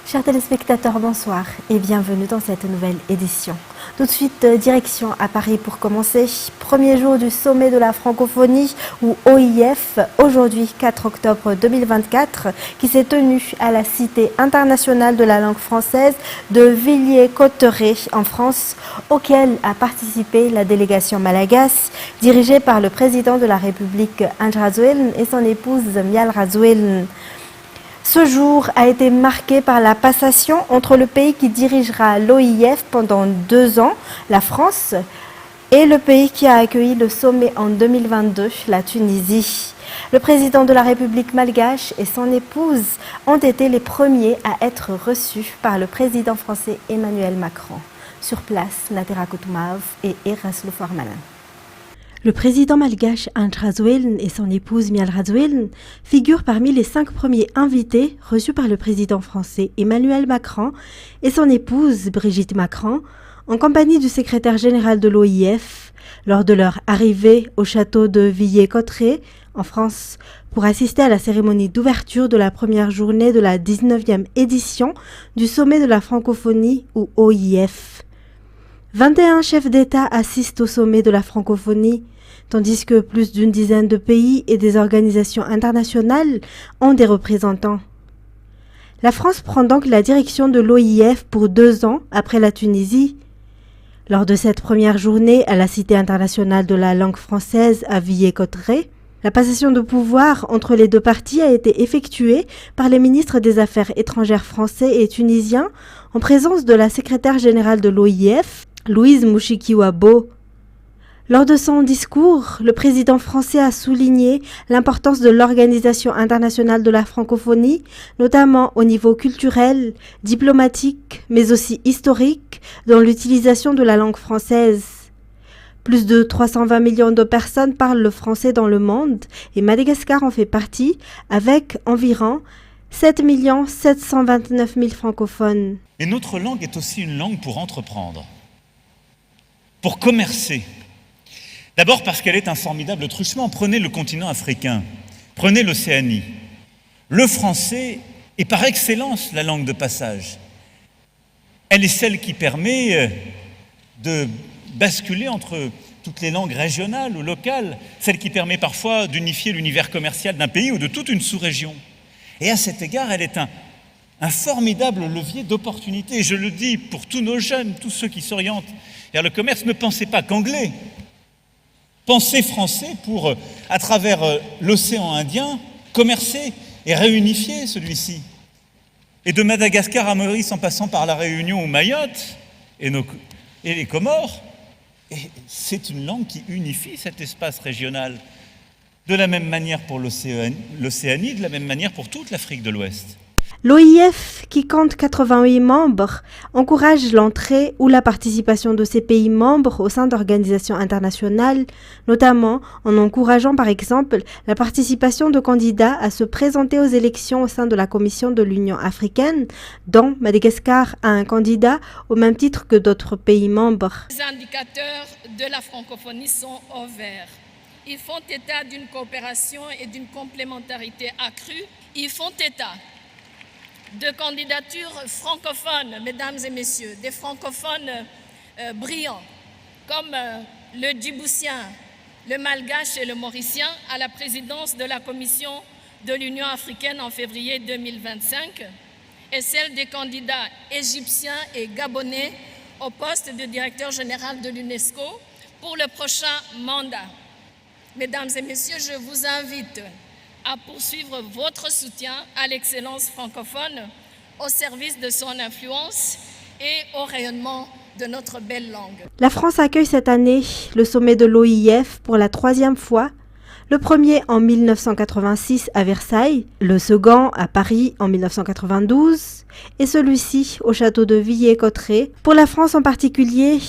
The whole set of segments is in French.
Chers téléspectateurs, bonsoir et bienvenue dans cette nouvelle édition. Tout de suite, direction à Paris pour commencer. Premier jour du sommet de la francophonie ou OIF, aujourd'hui 4 octobre 2024, qui s'est tenu à la Cité internationale de la langue française de Villiers-Cotterêts en France, auquel a participé la délégation malagasy, dirigée par le président de la République Andry Rajoelina et son épouse Mial Rajoelina. Ce jour a été marqué par la passation entre le pays qui dirigera l'OIF pendant 2 ans, la France, et le pays qui a accueilli le sommet en 2022, la Tunisie. Le président de la République malgache et son épouse ont été les premiers à être reçus par le président français Emmanuel Macron. Sur place, Natera Koutumav et Eraslo Formalan. Le président malgache Andry Rajoelina et son épouse Mial Rajoelina figurent parmi les 5 premiers invités reçus par le président français Emmanuel Macron et son épouse Brigitte Macron en compagnie du secrétaire général de l'OIF lors de leur arrivée au château de Villiers-Cotterêts en France pour assister à la cérémonie d'ouverture de la première journée de la 19e édition du sommet de la francophonie ou OIF. 21 chefs d'État assistent au sommet de la francophonie, tandis que plus d'une dizaine de pays et des organisations internationales ont des représentants. La France prend donc la direction de l'OIF pour 2 ans après la Tunisie. Lors de cette première journée à la Cité internationale de la langue française à Villiers-Cotterêts, la passation de pouvoir entre les 2 parties a été effectuée par les ministres des Affaires étrangères français et tunisiens en présence de la secrétaire générale de l'OIF, Louise Mushikiwabo. Lors de son discours, le président français a souligné l'importance de l'Organisation internationale de la francophonie, notamment au niveau culturel, diplomatique, mais aussi historique, dans l'utilisation de la langue française. Plus de 320 millions de personnes parlent le français dans le monde et Madagascar en fait partie, avec environ 7 729 000 francophones. Et notre langue est aussi une langue pour entreprendre, pour commercer. D'abord parce qu'elle est un formidable truchement. Prenez le continent africain, prenez l'Océanie. Le français est par excellence la langue de passage. Elle est celle qui permet de basculer entre toutes les langues régionales ou locales, celle qui permet parfois d'unifier l'univers commercial d'un pays ou de toute une sous-région. Et à cet égard, elle est un formidable levier d'opportunité. Et je le dis pour tous nos jeunes, tous ceux qui s'orientent vers le commerce, ne pensez pas qu'anglais. Pensez français pour, à travers l'océan Indien, commercer et réunifier celui-ci. Et de Madagascar à Maurice, en passant par la Réunion ou Mayotte et les Comores, et c'est une langue qui unifie cet espace régional. De la même manière pour l'Océanie, de la même manière pour toute l'Afrique de l'Ouest. L'OIF, qui compte 88 membres, encourage l'entrée ou la participation de ces pays membres au sein d'organisations internationales, notamment en encourageant par exemple la participation de candidats à se présenter aux élections au sein de la Commission de l'Union africaine, dont Madagascar a un candidat au même titre que d'autres pays membres. Les indicateurs de la francophonie sont au vert. Ils font état d'une coopération et d'une complémentarité accrue. Ils font état de candidatures francophones, mesdames et messieurs, des francophones brillants, comme le djiboutien, le malgache et le mauricien à la présidence de la Commission de l'Union africaine en février 2025, et celle des candidats égyptiens et gabonais au poste de directeur général de l'UNESCO pour le prochain mandat. Mesdames et messieurs, je vous invite à poursuivre votre soutien à l'excellence francophone au service de son influence et au rayonnement de notre belle langue. La France accueille cette année le sommet de l'OIF pour la 3e fois, le premier en 1986 à Versailles, le second à Paris en 1992 et celui-ci au château de Villiers-Cotterêts. Pour la France en particulier,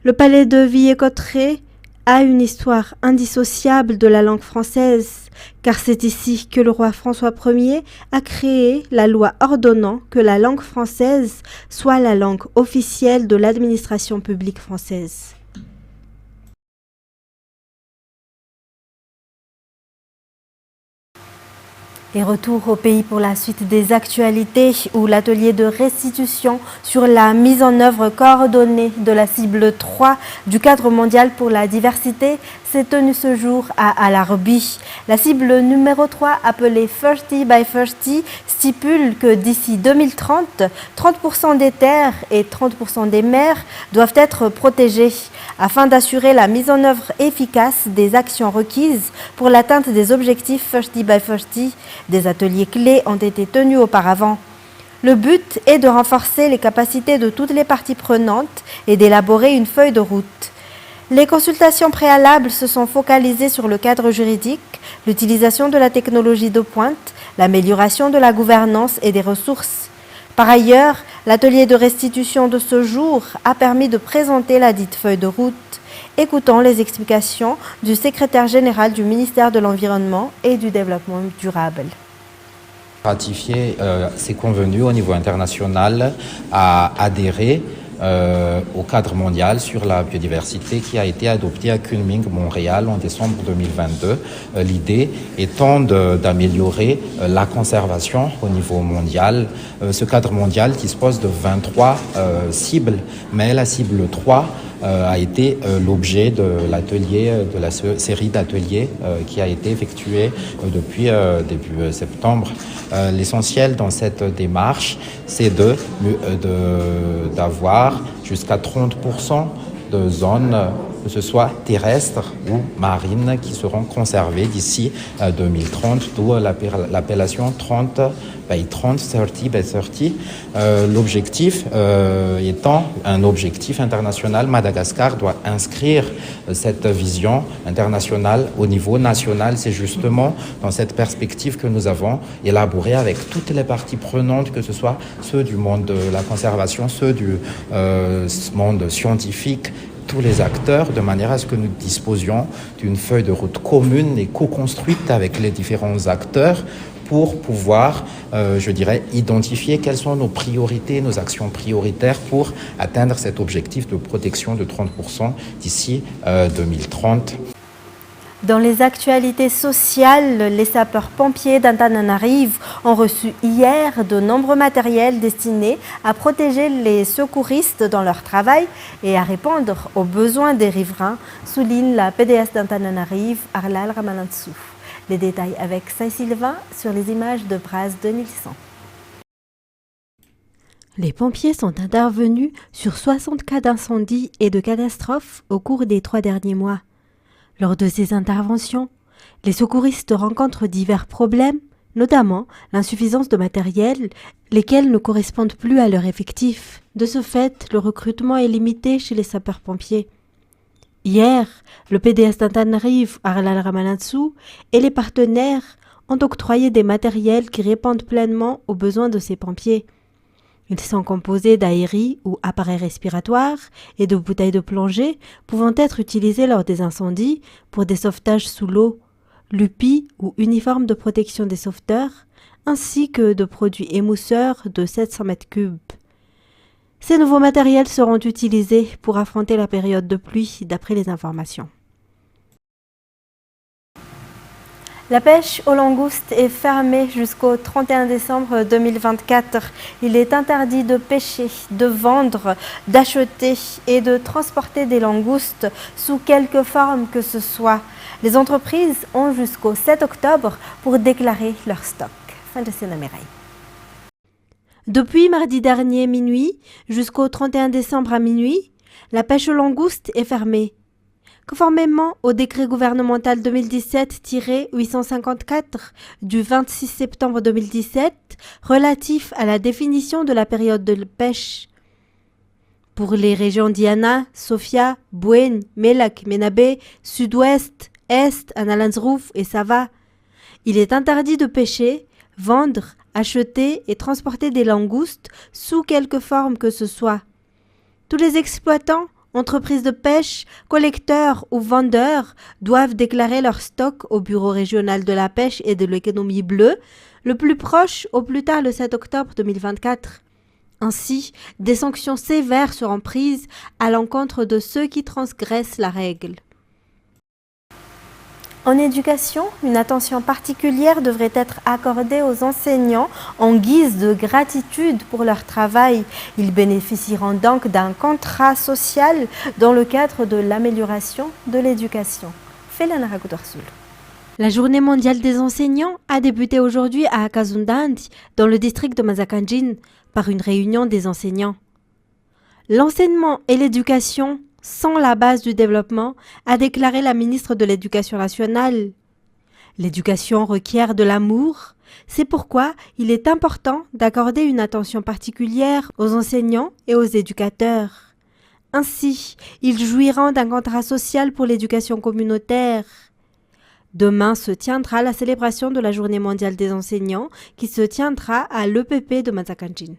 le palais de Villiers-Cotterêts a une histoire indissociable de la langue française, car c'est ici que le roi François Ier a créé la loi ordonnant que la langue française soit la langue officielle de l'administration publique française. Et retour au pays pour la suite des actualités où l'atelier de restitution sur la mise en œuvre coordonnée de la cible 3 du cadre mondial pour la diversité s'est tenu ce jour à Al-Arbi. La cible numéro 3, appelée 30 by 30, stipule que d'ici 2030, 30% des terres et 30% des mers doivent être protégées afin d'assurer la mise en œuvre efficace des actions requises pour l'atteinte des objectifs 30 by 30. Des ateliers clés ont été tenus auparavant. Le but est de renforcer les capacités de toutes les parties prenantes et d'élaborer une feuille de route. Les consultations préalables se sont focalisées sur le cadre juridique, l'utilisation de la technologie de pointe, l'amélioration de la gouvernance et des ressources. Par ailleurs, l'atelier de restitution de ce jour a permis de présenter la dite feuille de route. Écoutons les explications du secrétaire général du ministère de l'Environnement et du Développement durable. Ratifier c'est convenu au niveau international à adhérer au cadre mondial sur la biodiversité qui a été adopté à Kunming, Montréal, en décembre 2022. L'idée étant d'améliorer la conservation au niveau mondial. Ce cadre mondial dispose de 23 cibles, mais la cible 3 a été l'objet de l'atelier, de la série d'ateliers qui a été effectuée depuis début septembre. L'essentiel dans cette démarche, c'est d'avoir jusqu'à 30% de zones, que ce soit terrestres ou marines, qui seront conservées d'ici 2030, d'où l'appellation 30 by 30, 30 by 30. L'objectif étant un objectif international, Madagascar doit inscrire cette vision internationale au niveau national. C'est justement dans cette perspective que nous avons élaboré avec toutes les parties prenantes, que ce soit ceux du monde de la conservation, ceux du monde scientifique, tous les acteurs, de manière à ce que nous disposions d'une feuille de route commune et co-construite avec les différents acteurs pour pouvoir, identifier quelles sont nos priorités, nos actions prioritaires pour atteindre cet objectif de protection de 30% d'ici 2030. Dans les actualités sociales, les sapeurs-pompiers d'Antananarive ont reçu hier de nombreux matériels destinés à protéger les secouristes dans leur travail et à répondre aux besoins des riverains, souligne la PDS d'Antananarive, Arlal Ramalantsou. Les détails avec Saint-Sylvain sur les images de Braz 2100. Les pompiers sont intervenus sur 60 cas d'incendie et de catastrophes au cours des 3 derniers mois. Lors de ces interventions, les secouristes rencontrent divers problèmes, notamment l'insuffisance de matériel, lesquels ne correspondent plus à leur effectif. De ce fait, le recrutement est limité chez les sapeurs-pompiers. Hier, le PDS d'Antananarive, Arlal Ramalantsou, et les partenaires ont octroyé des matériels qui répondent pleinement aux besoins de ces pompiers. Ils sont composés d'aéries ou appareils respiratoires et de bouteilles de plongée pouvant être utilisées lors des incendies pour des sauvetages sous l'eau, l'UPI ou uniforme de protection des sauveteurs, ainsi que de produits émousseurs de 700 mètres cubes. Ces nouveaux matériels seront utilisés pour affronter la période de pluie, d'après les informations. La pêche aux langoustes est fermée jusqu'au 31 décembre 2024. Il est interdit de pêcher, de vendre, d'acheter et de transporter des langoustes sous quelque forme que ce soit. Les entreprises ont jusqu'au 7 octobre pour déclarer leur stock. Fin de Sénamérail. Depuis mardi dernier minuit jusqu'au 31 décembre à minuit, la pêche aux langoustes est fermée. Conformément au décret gouvernemental 2017-854 du 26 septembre 2017 relatif à la définition de la période de pêche. Pour les régions Diana, Sofia, Bouenne, Melak, Menabe, Sud-Ouest, Est, Analanzrouf et Sava, il est interdit de pêcher, vendre, acheter et transporter des langoustes sous quelque forme que ce soit. Tous les exploitants, entreprises de pêche, collecteurs ou vendeurs doivent déclarer leur stock au Bureau régional de la pêche et de l'économie bleue, le plus proche au plus tard le 7 octobre 2024. Ainsi, des sanctions sévères seront prises à l'encontre de ceux qui transgressent la règle. En éducation, une attention particulière devrait être accordée aux enseignants en guise de gratitude pour leur travail. Ils bénéficieront donc d'un contrat social dans le cadre de l'amélioration de l'éducation. La journée mondiale des enseignants a débuté aujourd'hui à Kazundandi, dans le district de Mazakanjin, par une réunion des enseignants. L'enseignement et l'éducation sont la base du développement, a déclaré la ministre de l'Éducation nationale. L'éducation requiert de l'amour, c'est pourquoi il est important d'accorder une attention particulière aux enseignants et aux éducateurs. Ainsi, ils jouiront d'un contrat social pour l'éducation communautaire. Demain se tiendra la célébration de la Journée mondiale des enseignants qui se tiendra à l'EPP de Mazakanjin.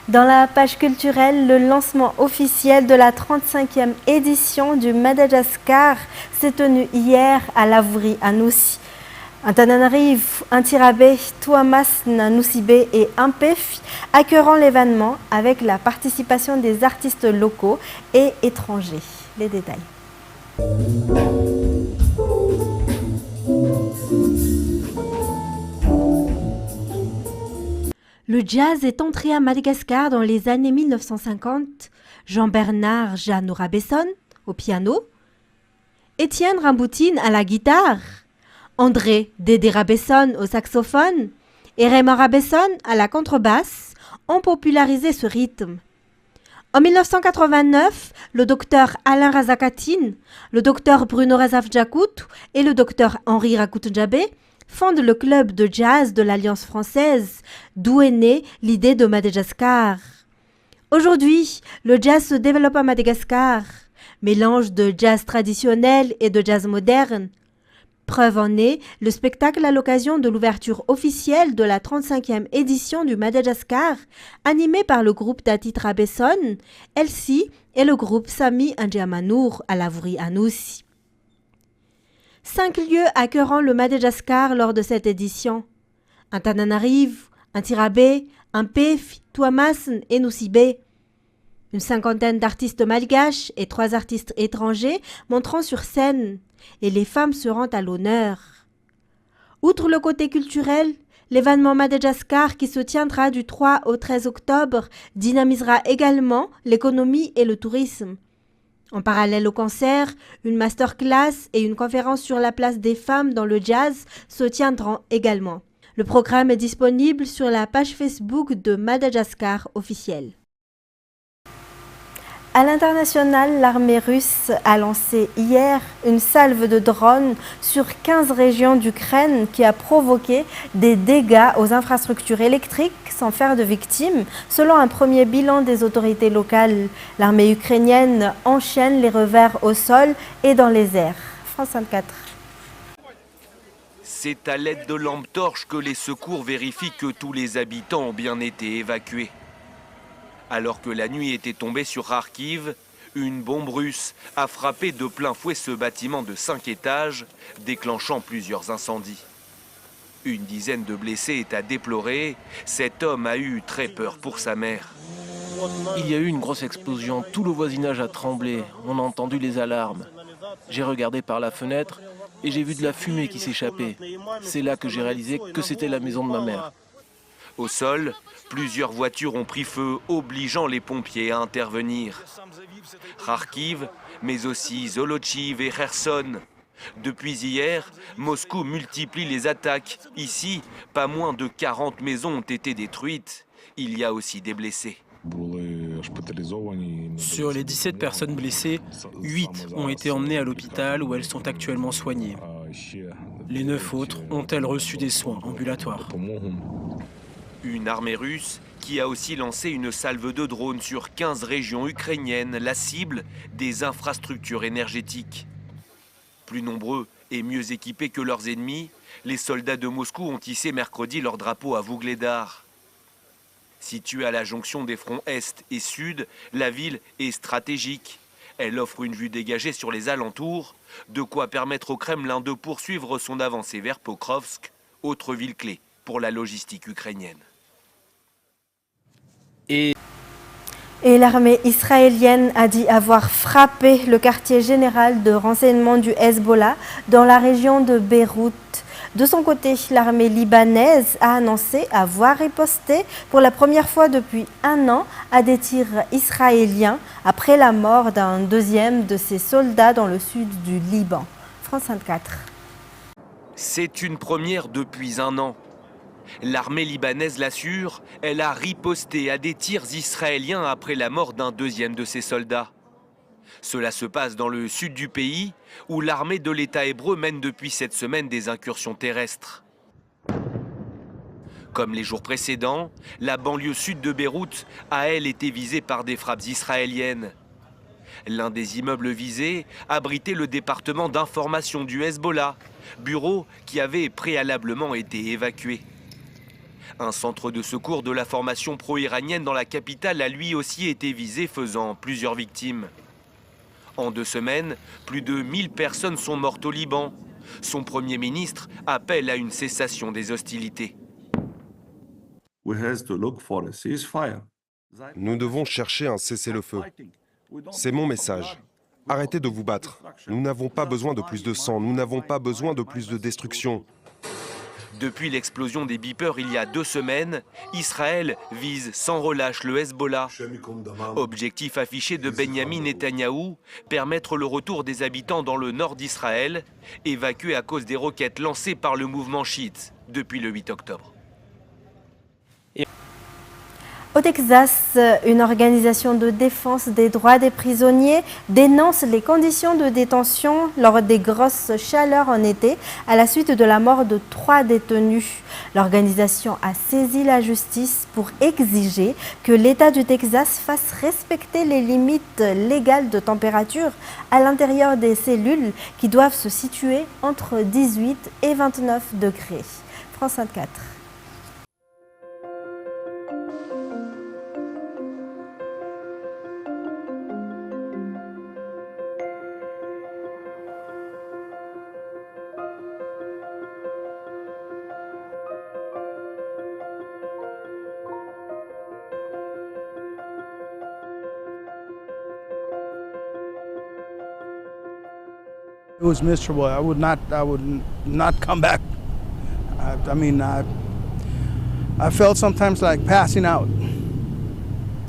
Dans la page culturelle, le lancement officiel de la 35e édition du Madagascar s'est tenu hier à Lavuri, à Noussi. Antananarive, Intirabe, Tuamas, Nusibe et Impef accueilleront l'événement avec la participation des artistes locaux et étrangers. Les détails. Le jazz est entré à Madagascar dans les années 1950. Jean-Bernard Jeannot Rabesson au piano, Étienne Ramboutine à la guitare, André Dédé Rabesson au saxophone et Raymond Rabesson à la contrebasse ont popularisé ce rythme. En 1989, le docteur Alain Razakatine, le docteur Bruno Razafdjakout et le docteur Henri Rakoutdjabé fonde le club de jazz de l'Alliance française, d'où est née l'idée de Madagascar. Aujourd'hui, le jazz se développe à Madagascar, mélange de jazz traditionnel et de jazz moderne. Preuve en est le spectacle à l'occasion de l'ouverture officielle de la 35e édition du Madagascar, animé par le groupe Tati Trabesson, Elsie et le groupe Sami Andiamanour à Lavuri à Noussi. 5 lieux accueilleront le Madagascar lors de cette édition. Antananarive, Intirabe, Impef, Tuamasn et Nusibe. Une cinquantaine d'artistes malgaches et 3 artistes étrangers monteront sur scène et les femmes seront à l'honneur. Outre le côté culturel, l'événement Madagascar qui se tiendra du 3 au 13 octobre dynamisera également l'économie et le tourisme. En parallèle au concert, une masterclass et une conférence sur la place des femmes dans le jazz se tiendront également. Le programme est disponible sur la page Facebook de Madagascar officielle. À l'international, l'armée russe a lancé hier une salve de drones sur 15 régions d'Ukraine qui a provoqué des dégâts aux infrastructures électriques sans faire de victimes. Selon un premier bilan des autorités locales, l'armée ukrainienne enchaîne les revers au sol et dans les airs. France 24. C'est à l'aide de lampes torches que les secours vérifient que tous les habitants ont bien été évacués. Alors que la nuit était tombée sur Kharkiv, une bombe russe a frappé de plein fouet ce bâtiment de 5 étages, déclenchant plusieurs incendies. Une dizaine de blessés est à déplorer. Cet homme a eu très peur pour sa mère. Il y a eu une grosse explosion, tout le voisinage a tremblé, on a entendu les alarmes. J'ai regardé par la fenêtre et j'ai vu de la fumée qui s'échappait. C'est là que j'ai réalisé que c'était la maison de ma mère. Au sol, plusieurs voitures ont pris feu, obligeant les pompiers à intervenir. Kharkiv, mais aussi Zolochiv et Kherson. Depuis hier, Moscou multiplie les attaques. Ici, pas moins de 40 maisons ont été détruites. Il y a aussi des blessés. Sur les 17 personnes blessées, 8 ont été emmenées à l'hôpital où elles sont actuellement soignées. Les 9 autres ont-elles reçu des soins ambulatoires. Une armée russe qui a aussi lancé une salve de drones sur 15 régions ukrainiennes, la cible des infrastructures énergétiques. Plus nombreux et mieux équipés que leurs ennemis, les soldats de Moscou ont hissé mercredi leur drapeau à Vuhledar. Située à la jonction des fronts Est et Sud, la ville est stratégique. Elle offre une vue dégagée sur les alentours, de quoi permettre au Kremlin de poursuivre son avancée vers Pokrovsk, autre ville clé pour la logistique ukrainienne. Et Et l'armée israélienne a dit avoir frappé le quartier général de renseignement du Hezbollah dans la région de Beyrouth. De son côté, l'armée libanaise a annoncé avoir riposté pour la première fois depuis un an à des tirs israéliens après la mort d'un deuxième de ses soldats dans le sud du Liban. France 24. C'est une première depuis un an. L'armée libanaise l'assure, elle a riposté à des tirs israéliens après la mort d'un deuxième de ses soldats. Cela se passe dans le sud du pays, où l'armée de l'État hébreu mène depuis cette semaine des incursions terrestres. Comme les jours précédents, la banlieue sud de Beyrouth a, elle, été visée par des frappes israéliennes. L'un des immeubles visés abritait le département d'information du Hezbollah, bureau qui avait préalablement été évacué. Un centre de secours de la formation pro-iranienne dans la capitale a lui aussi été visé, faisant plusieurs victimes. En 2 semaines, plus de 1000 personnes sont mortes au Liban. Son Premier ministre appelle à une cessation des hostilités. Nous devons chercher un cessez-le-feu. C'est mon message. Arrêtez de vous battre. Nous n'avons pas besoin de plus de sang, nous n'avons pas besoin de plus de destruction. Depuis l'explosion des beepers il y a 2 semaines, Israël vise sans relâche le Hezbollah. Objectif affiché de Benyamin Netanyahou, permettre le retour des habitants dans le nord d'Israël, évacués à cause des roquettes lancées par le mouvement chiite depuis le 8 octobre. Au Texas, une organisation de défense des droits des prisonniers dénonce les conditions de détention lors des grosses chaleurs en été à la suite de la mort de 3 détenus. L'organisation a saisi la justice pour exiger que l'État du Texas fasse respecter les limites légales de température à l'intérieur des cellules qui doivent se situer entre 18 et 29 degrés. France 24. It was miserable. I would not come back. I felt sometimes like passing out.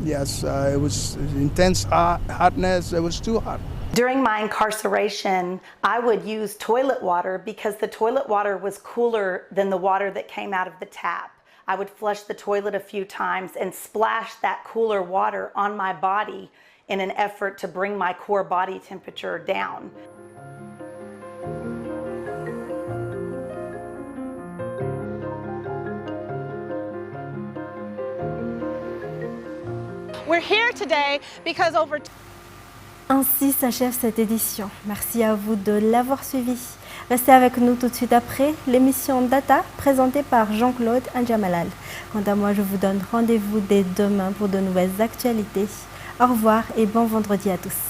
Yes, it was intense hotness. It was too hot. During my incarceration, I would use toilet water because the toilet water was cooler than the water that came out of the tap. I would flush the toilet a few times and splash that cooler water on my body in an effort to bring my core body temperature down. We're here today because over... Ainsi s'achève cette édition. Merci à vous de l'avoir suivi. Restez avec nous tout de suite après l'émission Data présentée par Jean-Claude N'Djamalal. Quant à moi, je vous donne rendez-vous dès demain pour de nouvelles actualités. Au revoir et bon vendredi à tous.